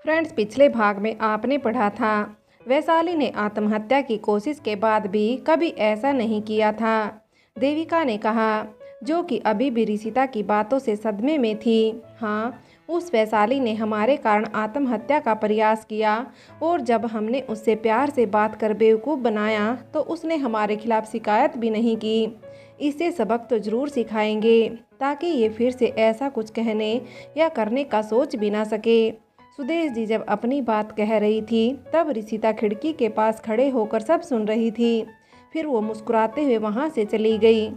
Friends, पिछले भाग में आपने पढ़ा था वैशाली ने आत्महत्या की कोशिश के बाद भी कभी ऐसा नहीं किया था। देविका ने कहा, जो कि अभी भी ऋषिता की बातों से सदमे में थी। हाँ, उस वैशाली ने हमारे कारण आत्महत्या का प्रयास किया और जब हमने उससे प्यार से बात कर बेवकूफ़ बनाया तो उसने हमारे खिलाफ शिकायत भी नहीं की। इससे सबक तो ज़रूर सिखाएंगे ताकि ये फिर से ऐसा कुछ कहने या करने का सोच भी ना सके। सुदेश जी जब अपनी बात कह रही थी तब ऋषिता खिड़की के पास खड़े होकर सब सुन रही थी। फिर वो मुस्कुराते हुए वहाँ से चली गई।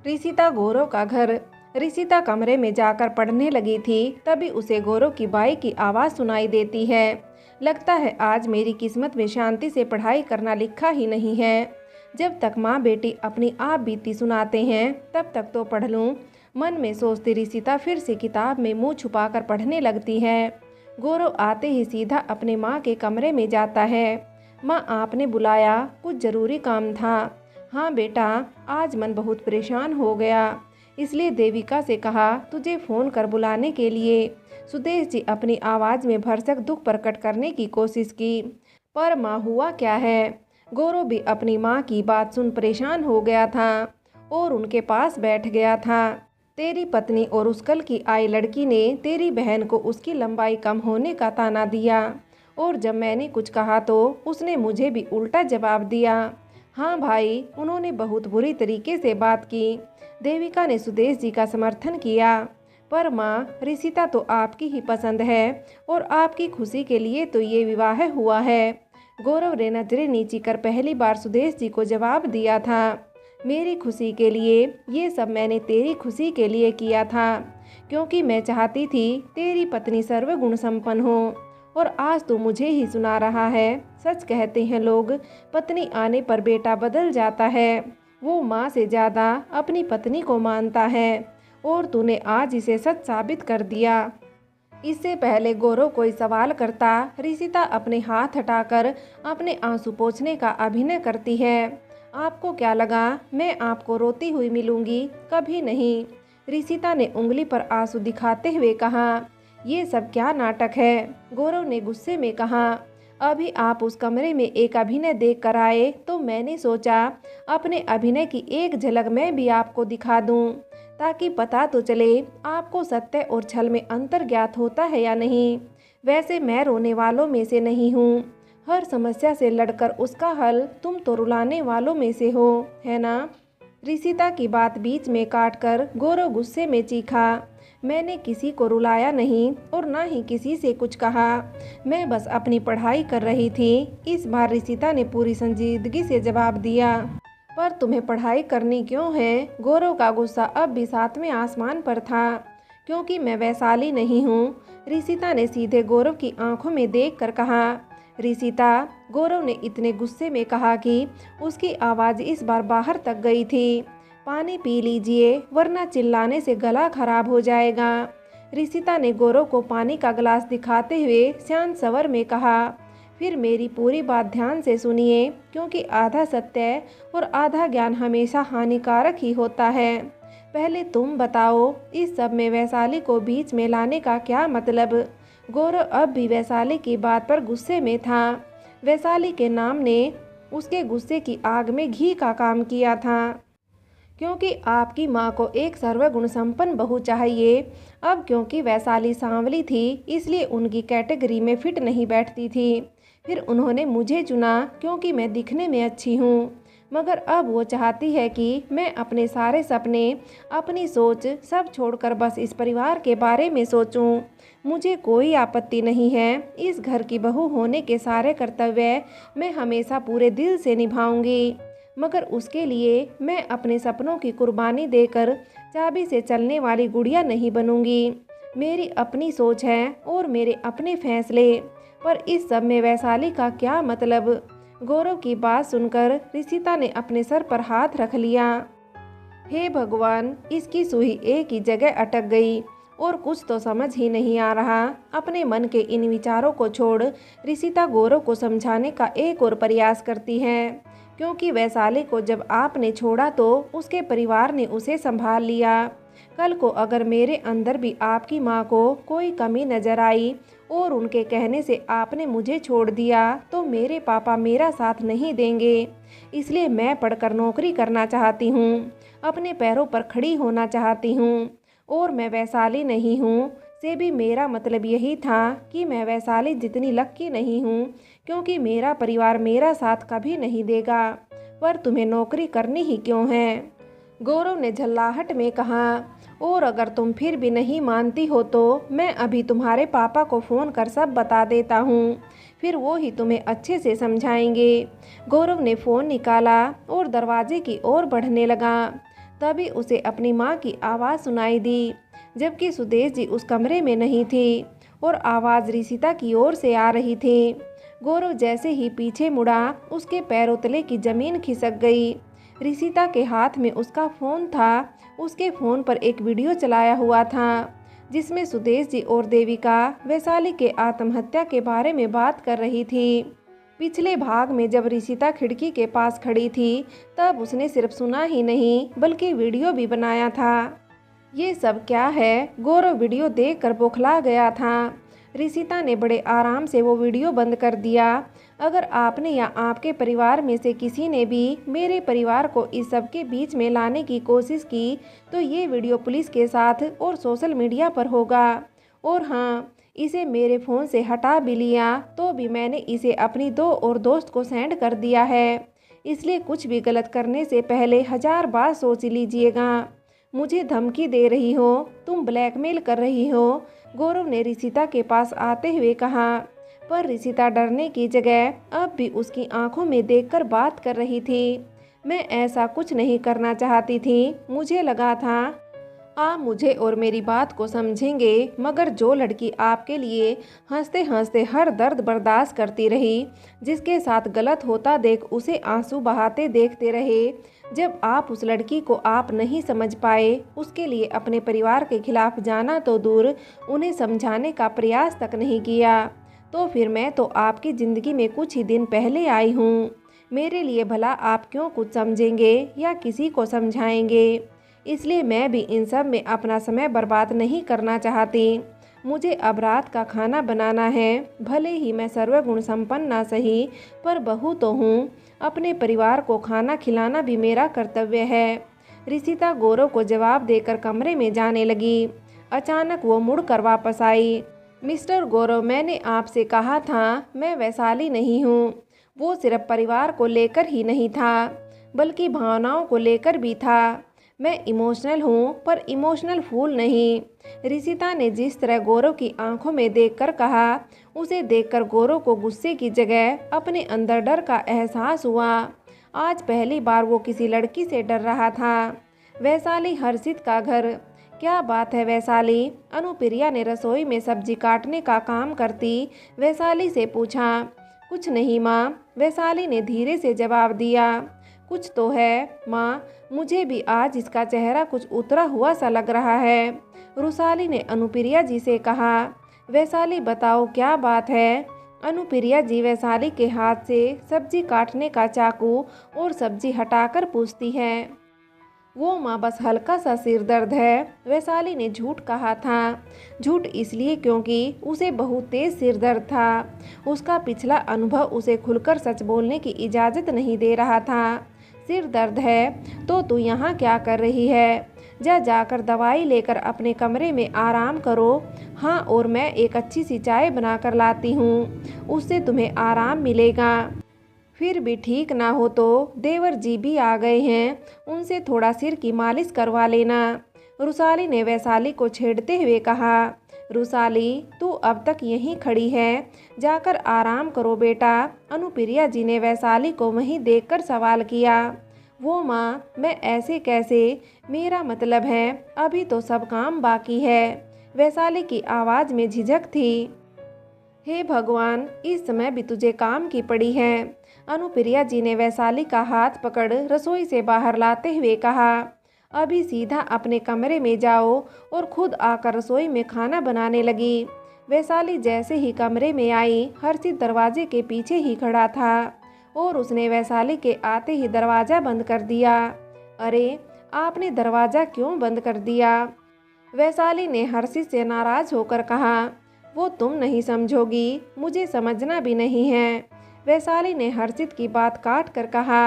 ऋषिता गौरव का घर। ऋषिता कमरे में जाकर पढ़ने लगी थी तभी उसे गौरव की बाई की आवाज़ सुनाई देती है। लगता है आज मेरी किस्मत में शांति से पढ़ाई करना लिखा ही नहीं है। जब तक माँ बेटी अपनी आप बीती सुनाते हैं तब तक तो पढ़ लूँ, मन में सोचती ऋषिता फिर से किताब में मुँह छुपाकर पढ़ने लगती है। गौरव आते ही सीधा अपने माँ के कमरे में जाता है। माँ, आपने बुलाया? कुछ ज़रूरी काम था? हाँ बेटा, आज मन बहुत परेशान हो गया, इसलिए देविका से कहा तुझे फ़ोन कर बुलाने के लिए। सुदेश जी अपनी आवाज़ में भरसक दुख प्रकट करने की कोशिश की। पर माँ, हुआ क्या है? गौरव भी अपनी माँ की बात सुन परेशान हो गया था और उनके पास बैठ गया था। तेरी पत्नी और उस कल की आई लड़की ने तेरी बहन को उसकी लंबाई कम होने का ताना दिया और जब मैंने कुछ कहा तो उसने मुझे भी उल्टा जवाब दिया। हाँ भाई, उन्होंने बहुत बुरी तरीके से बात की। देविका ने सुदेश जी का समर्थन किया। पर माँ, ऋषिता तो आपकी ही पसंद है और आपकी खुशी के लिए तो ये विवाह हुआ है। गौरव ने नजरें नीची कर पहली बार सुदेश जी को जवाब दिया था। मेरी खुशी के लिए? ये सब मैंने तेरी खुशी के लिए किया था, क्योंकि मैं चाहती थी तेरी पत्नी सर्वगुण संपन्न हो और आज तो मुझे ही सुना रहा है। सच कहते हैं लोग, पत्नी आने पर बेटा बदल जाता है। वो माँ से ज़्यादा अपनी पत्नी को मानता है और तूने आज इसे सच साबित कर दिया। इससे पहले गौरव कोई सवाल करता, ऋषिता अपने हाथ हटाकर अपने आंसू पोंछने का अभिनय करती है। आपको क्या लगा मैं आपको रोती हुई मिलूंगी? कभी नहीं। ऋषिता ने उंगली पर आंसू दिखाते हुए कहा। ये सब क्या नाटक है? गौरव ने गुस्से में कहा। अभी आप उस कमरे में एक अभिनय देख कर आए तो मैंने सोचा अपने अभिनय की एक झलक मैं भी आपको दिखा दूं, ताकि पता तो चले आपको सत्य और छल में अंतर ज्ञात होता है या नहीं। वैसे मैं रोने वालों में से नहीं हूँ। हर समस्या से लड़कर उसका हल तुम तो रुलाने वालों में से हो, है ना? ऋषिता की बात बीच में काटकर गौरव गुस्से में चीखा। मैंने किसी को रुलाया नहीं और ना ही किसी से कुछ कहा। मैं बस अपनी पढ़ाई कर रही थी। इस बार ऋषिता ने पूरी संजीदगी से जवाब दिया। पर तुम्हें पढ़ाई करनी क्यों है? गौरव का गुस्सा अब भी सातवें आसमान पर था। क्योंकि मैं वैशाली नहीं हूँ, ऋषिता ने सीधे गौरव की आंखों में देखकर कहा। ऋषिता, गौरव ने इतने गुस्से में कहा कि उसकी आवाज़ इस बार बाहर तक गई थी। पानी पी लीजिए वरना चिल्लाने से गला खराब हो जाएगा। ऋषिता ने गौरव को पानी का गिलास दिखाते हुए शांत स्वर में कहा। फिर मेरी पूरी बात ध्यान से सुनिए, क्योंकि आधा सत्य और आधा ज्ञान हमेशा हानिकारक ही होता है। पहले तुम बताओ, इस सब में वैशाली को बीच में लाने का क्या मतलब? गौरव अब भी वैशाली की बात पर गुस्से में था। वैशाली के नाम ने उसके गुस्से की आग में घी का काम किया था। क्योंकि आपकी माँ को एक सर्वगुण संपन्न बहू चाहिए। अब क्योंकि वैशाली सांवली थी इसलिए उनकी कैटेगरी में फिट नहीं बैठती थी। फिर उन्होंने मुझे चुना क्योंकि मैं दिखने में अच्छी हूँ। मगर अब वो चाहती है कि मैं अपने सारे सपने, अपनी सोच सब छोड़कर बस इस परिवार के बारे में सोचूं। मुझे कोई आपत्ति नहीं है। इस घर की बहू होने के सारे कर्तव्य मैं हमेशा पूरे दिल से निभाऊंगी। मगर उसके लिए मैं अपने सपनों की कुर्बानी देकर चाबी से चलने वाली गुड़िया नहीं बनूंगी। मेरी अपनी सोच है और मेरे अपने फैसले। पर इस सब में वैशाली का क्या मतलब? गौरव की बात सुनकर ऋषिता ने अपने सर पर हाथ रख लिया। हे भगवान, इसकी सुई एक ही जगह अटक गई और कुछ तो समझ ही नहीं आ रहा। अपने मन के इन विचारों को छोड़ ऋषिता गौरव को समझाने का एक और प्रयास करती है। क्योंकि वैशाली को जब आपने छोड़ा तो उसके परिवार ने उसे संभाल लिया। कल को अगर मेरे अंदर भी आपकी माँ को कोई कमी नज़र आई और उनके कहने से आपने मुझे छोड़ दिया तो मेरे पापा मेरा साथ नहीं देंगे। इसलिए मैं पढ़कर नौकरी करना चाहती हूँ, अपने पैरों पर खड़ी होना चाहती हूँ। और मैं वैशाली नहीं हूँ से भी मेरा मतलब यही था कि मैं वैशाली जितनी लक्की नहीं हूँ, क्योंकि मेरा परिवार मेरा साथ कभी नहीं देगा। पर तुम्हें नौकरी करनी ही क्यों है? गौरव ने झल्लाहट में कहा। और अगर तुम फिर भी नहीं मानती हो तो मैं अभी तुम्हारे पापा को फ़ोन कर सब बता देता हूँ, फिर वो ही तुम्हें अच्छे से समझाएंगे। गौरव ने फ़ोन निकाला और दरवाजे की ओर बढ़ने लगा। तभी उसे अपनी माँ की आवाज़ सुनाई दी, जबकि सुदेश जी उस कमरे में नहीं थी और आवाज़ रिसिता की ओर से आ रही थी। गौरव जैसे ही पीछे मुड़ा, उसके पैरों तले की ज़मीन खिसक गई। रिसिता के हाथ में उसका फ़ोन था। उसके फ़ोन पर एक वीडियो चलाया हुआ था जिसमें सुदेश जी और देविका वैशाली के आत्महत्या के बारे में बात कर रही थी। पिछले भाग में जब रिसिता खिड़की के पास खड़ी थी तब उसने सिर्फ सुना ही नहीं बल्कि वीडियो भी बनाया था। ये सब क्या है? गौरव वीडियो देखकर बौखला गया था। रिसिता ने बड़े आराम से वो वीडियो बंद कर दिया। अगर आपने या आपके परिवार में से किसी ने भी मेरे परिवार को इस सब के बीच में लाने की कोशिश की तो ये वीडियो पुलिस के साथ और सोशल मीडिया पर होगा। और हाँ, इसे मेरे फ़ोन से हटा भी लिया तो भी मैंने इसे अपनी दो और दोस्त को सेंड कर दिया है। इसलिए कुछ भी गलत करने से पहले 1000 बार सोच लीजिएगा। मुझे धमकी दे रही हो, तुम ब्लैकमेल कर रही हो, गौरव ने रिसिता के पास आते हुए कहा। पर रिसिता डरने की जगह अब भी उसकी आंखों में देखकर बात कर रही थी। मैं ऐसा कुछ नहीं करना चाहती थी। मुझे लगा था आप मुझे और मेरी बात को समझेंगे, मगर जो लड़की आपके लिए हंसते हंसते हर दर्द बर्दाश्त करती रही, जिसके साथ गलत होता देख उसे आंसू बहाते देखते रहे, जब आप उस लड़की को आप नहीं समझ पाए, उसके लिए अपने परिवार के खिलाफ जाना तो दूर उन्हें समझाने का प्रयास तक नहीं किया, तो फिर मैं तो आपकी ज़िंदगी में कुछ ही दिन पहले आई हूँ। मेरे लिए भला आप क्यों कुछ समझेंगे या किसी को समझाएंगे? इसलिए मैं भी इन सब में अपना समय बर्बाद नहीं करना चाहती। मुझे अब रात का खाना बनाना है। भले ही मैं सर्वगुण संपन्न ना सही, पर बहू तो हूँ। अपने परिवार को खाना खिलाना भी मेरा कर्तव्य है। रिसिता गौरव को जवाब देकर कमरे में जाने लगी। अचानक वो मुड़कर वापस आई। मिस्टर गौरव, मैंने आपसे कहा था मैं वैशाली नहीं हूँ। वो सिर्फ परिवार को लेकर ही नहीं था बल्कि भावनाओं को लेकर भी था। मैं इमोशनल हूँ पर इमोशनल फूल नहीं। रिसिता ने जिस तरह गौरव की आंखों में देखकर कहा, उसे देखकर गौरव को गुस्से की जगह अपने अंदर डर का एहसास हुआ। आज पहली बार वो किसी लड़की से डर रहा था। वैशाली हर्षित का घर। क्या बात है वैशाली? अनुप्रिया ने रसोई में सब्जी काटने का काम करती वैशाली से पूछा। कुछ नहीं माँ, वैशाली ने धीरे से जवाब दिया। कुछ तो है माँ, मुझे भी आज इसका चेहरा कुछ उतरा हुआ सा लग रहा है। रुसाली ने अनुप्रिया जी से कहा। वैशाली बताओ क्या बात है? अनुप्रिया जी वैशाली के हाथ से सब्जी काटने का चाकू और सब्जी हटाकर पूछती है। वो माँ, बस हल्का सा सिर दर्द है। वैशाली ने झूठ कहा था। झूठ इसलिए क्योंकि उसे बहुत तेज सिर दर्द था। उसका पिछला अनुभव उसे खुलकर सच बोलने की इजाज़त नहीं दे रहा था। सिर दर्द है तो तू यहाँ क्या कर रही है? जाकर दवाई लेकर अपने कमरे में आराम करो। हाँ, और मैं एक अच्छी सी चाय बनाकर लाती हूँ, उससे तुम्हें आराम मिलेगा। फिर भी ठीक ना हो तो देवर जी भी आ गए हैं, उनसे थोड़ा सिर की मालिश करवा लेना। रुसाली ने वैशाली को छेड़ते हुए कहा। रुसाली, तू अब तक यहीं खड़ी है, जाकर आराम करो बेटा। अनुप्रिया जी ने वैशाली को वहीं देखकर सवाल किया। वो माँ, मैं ऐसे कैसे? मेरा मतलब है अभी तो सब काम बाकी है। वैशाली की आवाज़ में झिझक थी। हे भगवान, इस समय भी तुझे काम की पड़ी है। अनुप्रिया जी ने वैशाली का हाथ पकड़ रसोई से बाहर लाते हुए कहा। अभी सीधा अपने कमरे में जाओ और खुद आकर रसोई में खाना बनाने लगी। वैशाली जैसे ही कमरे में आई, हर्षित दरवाजे के पीछे ही खड़ा था और उसने वैशाली के आते ही दरवाज़ा बंद कर दिया। अरे, आपने दरवाज़ा क्यों बंद कर दिया? वैशाली ने हर्षित से नाराज होकर कहा, वो तुम नहीं समझोगी, मुझे समझना भी नहीं है। वैशाली ने हर्षित की बात काट कर कहा,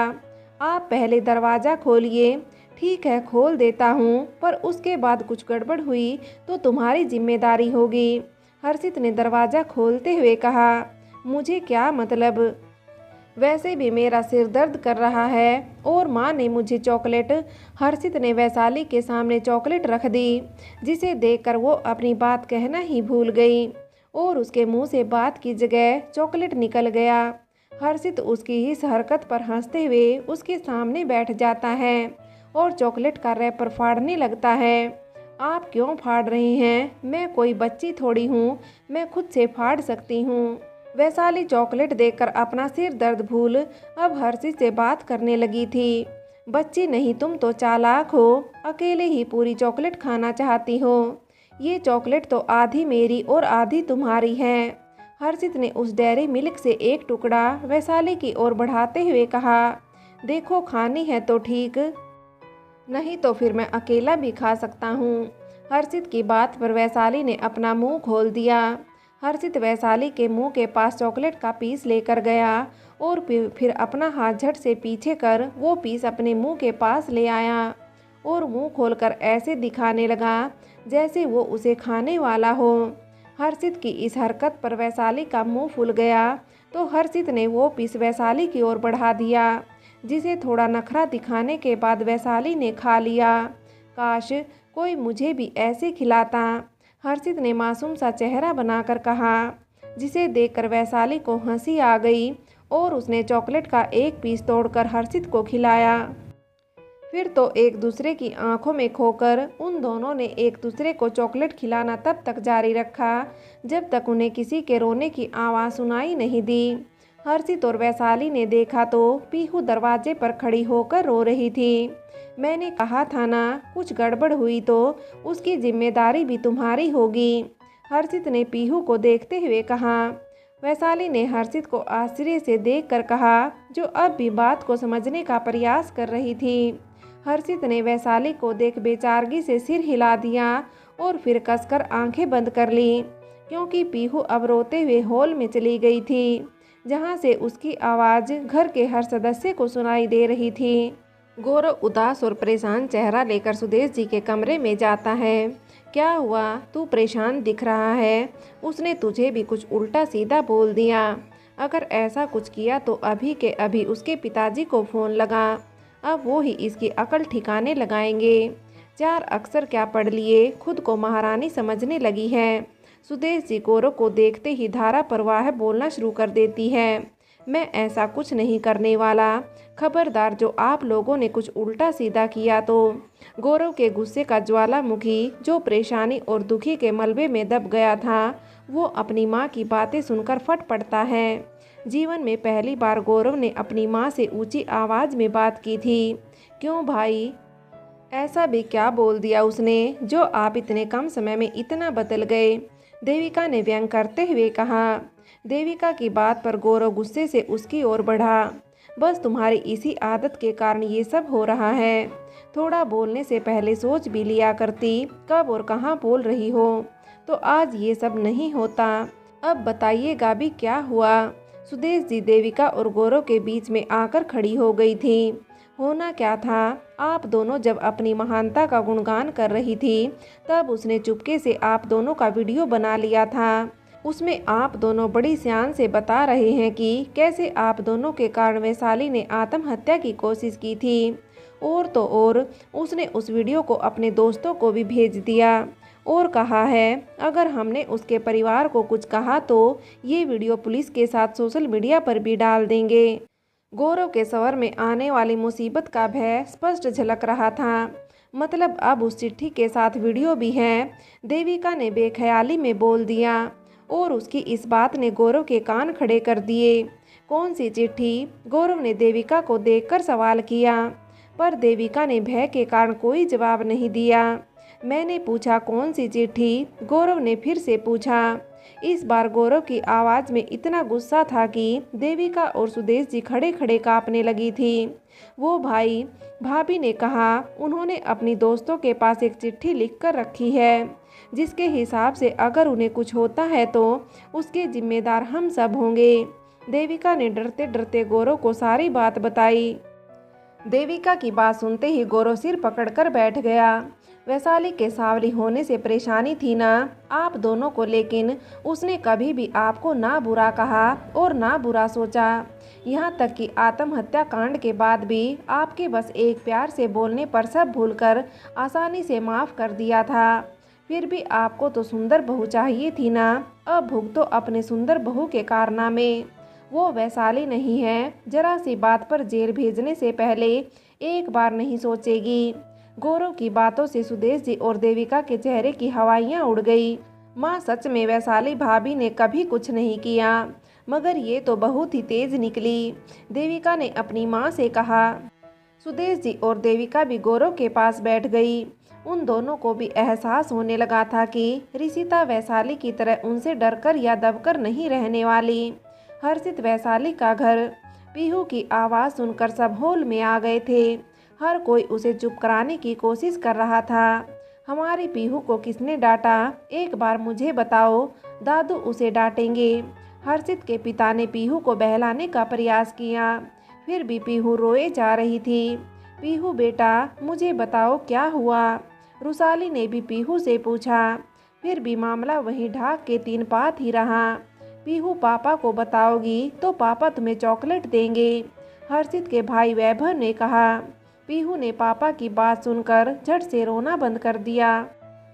आप पहले दरवाज़ा खोलिए। ठीक है, खोल देता हूँ, पर उसके बाद कुछ गड़बड़ हुई तो तुम्हारी जिम्मेदारी होगी। हर्षित ने दरवाज़ा खोलते हुए कहा, मुझे क्या मतलब, वैसे भी मेरा सिर दर्द कर रहा है और माँ ने मुझे चॉकलेट। हर्षित ने वैशाली के सामने चॉकलेट रख दी, जिसे देखकर वो अपनी बात कहना ही भूल गई और उसके मुंह से बात की जगह चॉकलेट निकल गया। हर्षित उसकी इस हरकत पर हंसते हुए उसके सामने बैठ जाता है और चॉकलेट का रैपर फाड़ने लगता है। आप क्यों फाड़ रही हैं? मैं कोई बच्ची थोड़ी हूँ, मैं खुद से फाड़ सकती हूँ। वैशाली चॉकलेट देखकर अपना सिर दर्द भूल अब हर्षित से बात करने लगी थी। बच्ची नहीं, तुम तो चालाक हो, अकेले ही पूरी चॉकलेट खाना चाहती हो। ये चॉकलेट तो आधी मेरी और आधी तुम्हारी है। हर्षित ने उस डेयरी मिल्क से एक टुकड़ा वैशाली की ओर बढ़ाते हुए कहा, देखो खानी है तो ठीक, नहीं तो फिर मैं अकेला भी खा सकता हूँ। हर्षित की बात पर वैशाली ने अपना मुंह खोल दिया। हर्षित वैशाली के मुंह के पास चॉकलेट का पीस लेकर गया और फिर अपना हाथ झट से पीछे कर वो पीस अपने मुंह के पास ले आया और मुंह खोलकर ऐसे दिखाने लगा जैसे वो उसे खाने वाला हो। हर्षित की इस हरकत पर वैशाली का मुंह फूल गया तो हर्षित ने वो पीस वैशाली की ओर बढ़ा दिया, जिसे थोड़ा नखरा दिखाने के बाद वैशाली ने खा लिया। काश कोई मुझे भी ऐसे खिलाता, हर्षित ने मासूम सा चेहरा बनाकर कहा, जिसे देखकर वैशाली को हंसी आ गई और उसने चॉकलेट का एक पीस तोड़कर हर्षित को खिलाया। फिर तो एक दूसरे की आंखों में खोकर उन दोनों ने एक दूसरे को चॉकलेट खिलाना तब तक जारी रखा जब तक उन्हें किसी के रोने की आवाज़ सुनाई नहीं दी। हर्षित और वैशाली ने देखा तो पीहू दरवाजे पर खड़ी होकर रो रही थी। मैंने कहा था ना, कुछ गड़बड़ हुई तो उसकी जिम्मेदारी भी तुम्हारी होगी, हर्षित ने पीहू को देखते हुए कहा। वैशाली ने हर्षित को आश्चर्य से देखकर कहा, जो अब भी बात को समझने का प्रयास कर रही थी। हर्षित ने वैशाली को देख बेचारगी से सिर हिला दिया और फिर कसकर आंखें बंद कर ली, क्योंकि पीहू अब रोते हुए हॉल में चली गई थी, जहां से उसकी आवाज़ घर के हर सदस्य को सुनाई दे रही थी। गौरव उदास और परेशान चेहरा लेकर सुदेश जी के कमरे में जाता है। क्या हुआ, तू परेशान दिख रहा है? उसने तुझे भी कुछ उल्टा सीधा बोल दिया? अगर ऐसा कुछ किया तो अभी के अभी उसके पिताजी को फ़ोन लगा, अब वो ही इसकी अकल ठिकाने लगाएंगे। 4 अक्षर क्या पढ़ लिए, खुद को महारानी समझने लगी है। सुदेश जी गौरव को देखते ही धारा प्रवाह बोलना शुरू कर देती है, मैं ऐसा कुछ नहीं करने वाला, खबरदार जो आप लोगों ने कुछ उल्टा सीधा किया तो। गौरव के गुस्से का ज्वालामुखी जो परेशानी और दुखी के मलबे में दब गया था, वो अपनी माँ की बातें सुनकर फट पड़ता है। जीवन में पहली बार गौरव ने अपनी माँ से ऊंची आवाज़ में बात की थी। क्यों भाई, ऐसा भी क्या बोल दिया उसने जो आप इतने कम समय में इतना बदल गए? देविका ने व्यंग करते हुए कहा। देविका की बात पर गौरव गुस्से से उसकी ओर बढ़ा। बस तुम्हारी इसी आदत के कारण ये सब हो रहा है। थोड़ा बोलने से पहले सोच भी लिया करती कब और कहाँ बोल रही हो, तो आज ये सब नहीं होता। अब बताइएगा भी क्या हुआ? सुदेश जी देविका और गौरव के बीच में आकर खड़ी हो गई थी। होना क्या था, आप दोनों जब अपनी महानता का गुणगान कर रही थी तब उसने चुपके से आप दोनों का वीडियो बना लिया था। उसमें आप दोनों बड़ी शान से बता रहे हैं कि कैसे आप दोनों के कारण वैशाली ने आत्महत्या की कोशिश की थी। और तो और उसने उस वीडियो को अपने दोस्तों को भी भेज दिया और कहा है अगर हमने उसके परिवार को कुछ कहा तो ये वीडियो पुलिस के साथ सोशल मीडिया पर भी डाल देंगे। गौरव के स्वर में आने वाली मुसीबत का भय स्पष्ट झलक रहा था। मतलब अब उस चिट्ठी के साथ वीडियो भी है, देविका ने बेख्याली में बोल दिया और उसकी इस बात ने गौरव के कान खड़े कर दिए। कौन सी चिट्ठी? गौरव ने देविका को देखकर सवाल किया, पर देविका ने भय के कारण कोई जवाब नहीं दिया। मैंने पूछा कौन सी चिट्ठी? गौरव ने फिर से पूछा। इस बार गौरव की आवाज़ में इतना गुस्सा था कि देविका और सुदेश जी खड़े खड़े कांपने लगी थी। वो भाई, भाभी ने कहा उन्होंने अपनी दोस्तों के पास एक चिट्ठी लिख कर रखी है, जिसके हिसाब से अगर उन्हें कुछ होता है तो उसके जिम्मेदार हम सब होंगे। देविका ने डरते डरते गौरव को सारी बात बताई। देविका की बात सुनते ही गौरव सिर पकड़कर बैठ गया। वैशाली के सांवली होने से परेशानी थी ना आप दोनों को, लेकिन उसने कभी भी आपको ना बुरा कहा और ना बुरा सोचा। यहाँ तक कि आत्महत्या कांड के बाद भी आपके बस एक प्यार से बोलने पर सब भूलकर आसानी से माफ़ कर दिया था। फिर भी आपको तो सुंदर बहू चाहिए थी ना, अब भुगतो अपने सुंदर बहू के कारनामे। वो वैशाली नहीं है, जरा सी बात पर जेल भेजने से पहले एक बार नहीं सोचेगी। गौरव की बातों से सुदेश जी और देविका के चेहरे की हवाइयाँ उड़ गई। माँ, सच में वैशाली भाभी ने कभी कुछ नहीं किया, मगर ये तो बहुत ही तेज निकली, देविका ने अपनी माँ से कहा। सुदेश जी और देविका भी गौरव के पास बैठ गई। उन दोनों को भी एहसास होने लगा था कि रिशिता वैशाली की तरह उनसे डरकर या दबकर नहीं रहने वाली। हर्षित वैशाली का घर। पीहू की आवाज़ सुनकर सब हॉल में आ गए थे। हर कोई उसे चुप कराने की कोशिश कर रहा था। हमारी पीहू को किसने डांटा, एक बार मुझे बताओ, दादू उसे डांटेंगे। हर्षित के पिता ने पीहू को बहलाने का प्रयास किया, फिर भी पीहू रोए जा रही थी। पीहू बेटा, मुझे बताओ क्या हुआ, रुसाली ने भी पीहू से पूछा। फिर भी मामला वहीं ढाक के तीन पात ही रहा। पीहू पापा को बताओगी तो पापा तुम्हें चॉकलेट देंगे, हर्षित के भाई वैभव ने कहा। पीहू ने पापा की बात सुनकर झट से रोना बंद कर दिया।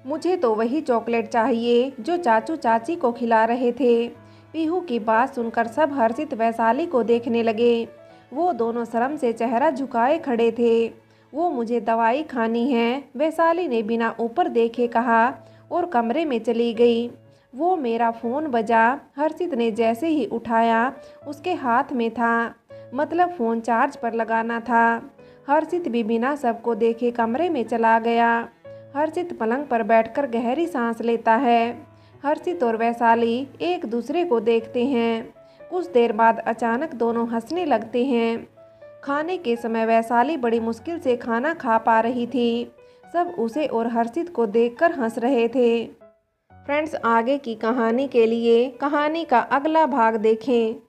मुझे तो वही चॉकलेट चाहिए जो चाचू चाची को खिला रहे थे। पीहू की बात सुनकर सब हर्षित वैशाली को देखने लगे। वो दोनों शर्म से चेहरा झुकाए खड़े थे। वो मुझे दवाई खानी है, वैशाली ने बिना ऊपर देखे कहा और कमरे में चली गई। वो मेरा फ़ोन बजा, हर्षित ने जैसे ही उठाया उसके हाथ में था, मतलब फ़ोन चार्ज पर लगाना था। हर्षित भी बिना सबको देखे कमरे में चला गया। हर्षित पलंग पर बैठकर गहरी सांस लेता है। हर्षित और वैशाली एक दूसरे को देखते हैं। कुछ देर बाद अचानक दोनों हंसने लगते हैं। खाने के समय वैशाली बड़ी मुश्किल से खाना खा पा रही थी। सब उसे और हर्षित को देखकर हंस रहे थे। फ्रेंड्स, आगे की कहानी के लिए कहानी का अगला भाग देखें।